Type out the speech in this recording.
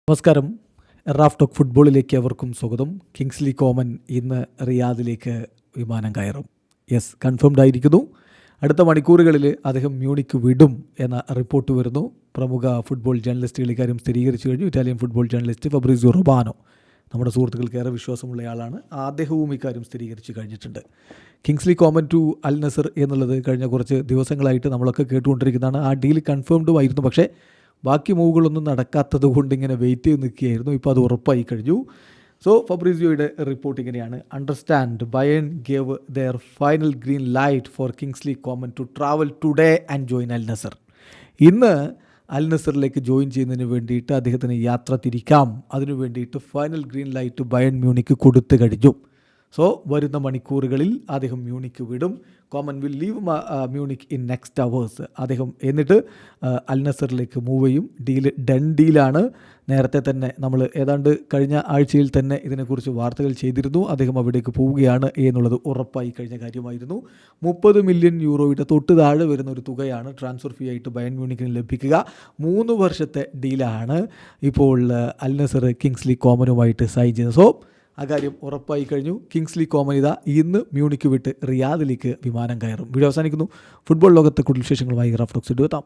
നമസ്കാരം. Raf talk ഫുട്ബോളിലേക്ക് അവർക്കും സ്വാഗതം. കിങ്സ്ലി കോമൻ ഇന്ന് റിയാദിലേക്ക് വിമാനം കയറും. യെസ്, കൺഫേംഡ് ആയിരിക്കുന്നു. അടുത്ത മണിക്കൂറുകളിൽ അദ്ദേഹം മ്യൂണിക്ക് വിടും എന്ന റിപ്പോർട്ട് വരുന്നു. പ്രമുഖ ഫുട്ബോൾ ജേർണലിസ്റ്റുകൾ ഇക്കാര്യം സ്ഥിരീകരിച്ചു കഴിഞ്ഞു. Italian football journalist Fabricio Romano, നമ്മുടെ സുഹൃത്തുക്കൾക്ക് ഏറെ വിശ്വാസമുള്ളയാളാണ്, അദ്ദേഹവും ഇക്കാര്യം സ്ഥിരീകരിച്ച് കഴിഞ്ഞിട്ടുണ്ട്. കിങ്സ്ലി കോമൻ ടു അൽ നസർ എന്നുള്ളത് കഴിഞ്ഞ കുറച്ച് ദിവസങ്ങളായിട്ട് നമ്മളൊക്കെ കേട്ടുകൊണ്ടിരിക്കുന്നതാണ്. ആ ഡീൽ കൺഫേംഡും ആയിരുന്നു. പക്ഷേ ബാക്കി മൂവുകളൊന്നും നടക്കാത്തത് കൊണ്ട് ഇങ്ങനെ വെയിറ്റ് ചെയ്ത് നിൽക്കുകയായിരുന്നു. ഇപ്പോൾ അത് ഉറപ്പായി കഴിഞ്ഞു. സോ ഫബ്രീസിയോയുടെ റിപ്പോർട്ട് ഇങ്ങനെയാണ്: understand, Bayern gave their final green light for Kingsley Coman to travel today and join Al Nassr. ഇന്ന് അൽ നസറിലേക്ക് ജോയിൻ ചെയ്യുന്നതിന് വേണ്ടിയിട്ട് അദ്ദേഹത്തിന് യാത്ര തിരിക്കാം. അതിനു വേണ്ടിയിട്ട് final green light Bayern Munich കൊടുത്തു കഴിഞ്ഞു. സോ വരുന്ന മണിക്കൂറുകളിൽ അദ്ദേഹം മ്യൂണിക്ക് വിടും. Coman will leave Munich in next hours. അദ്ദേഹം എന്നിട്ട് അൽ നസറിലേക്ക് മൂവ് ചെയ്യും. ഡൺ ഡീലാണ്. നേരത്തെ തന്നെ നമ്മൾ ഏതാണ്ട് കഴിഞ്ഞ ആഴ്ചയിൽ തന്നെ ഇതിനെക്കുറിച്ച് വാർത്തകൾ ചെയ്തിരുന്നു. അദ്ദേഹം അവിടേക്ക് പോവുകയാണ് എന്നുള്ളത് ഉറപ്പായി കഴിഞ്ഞ കാര്യമായിരുന്നു. 30 മില്യൺ യൂറോയുടെ തൊട്ട് താഴെ വരുന്ന ഒരു തുകയാണ് ട്രാൻസ്ഫർ ഫീ ആയിട്ട് ബയൺ മ്യൂണിക്കിന് ലഭിക്കുക. 3 വർഷത്തെ ഡീലാണ് ഇപ്പോൾ അൽ നസർ കിങ്സ്ലി കോമനുമായിട്ട് സൈൻ ചെയ്യുന്നത്. സോ അക്കാര്യം ഉറപ്പായി കഴിഞ്ഞു. കിങ്സ്ലി കോമൻ ഇതാ ഇന്ന് മ്യൂണിക്ക് വിട്ട് റിയാദിലേക്ക് വിമാനം കയറും. വീഡിയോ അവസാനിക്കുന്നു. ഫുട്ബോൾ ലോകത്തെ കൂടുതൽ വിശേഷങ്ങളുമായി റാഫ് ടോക്സ് എത്താം.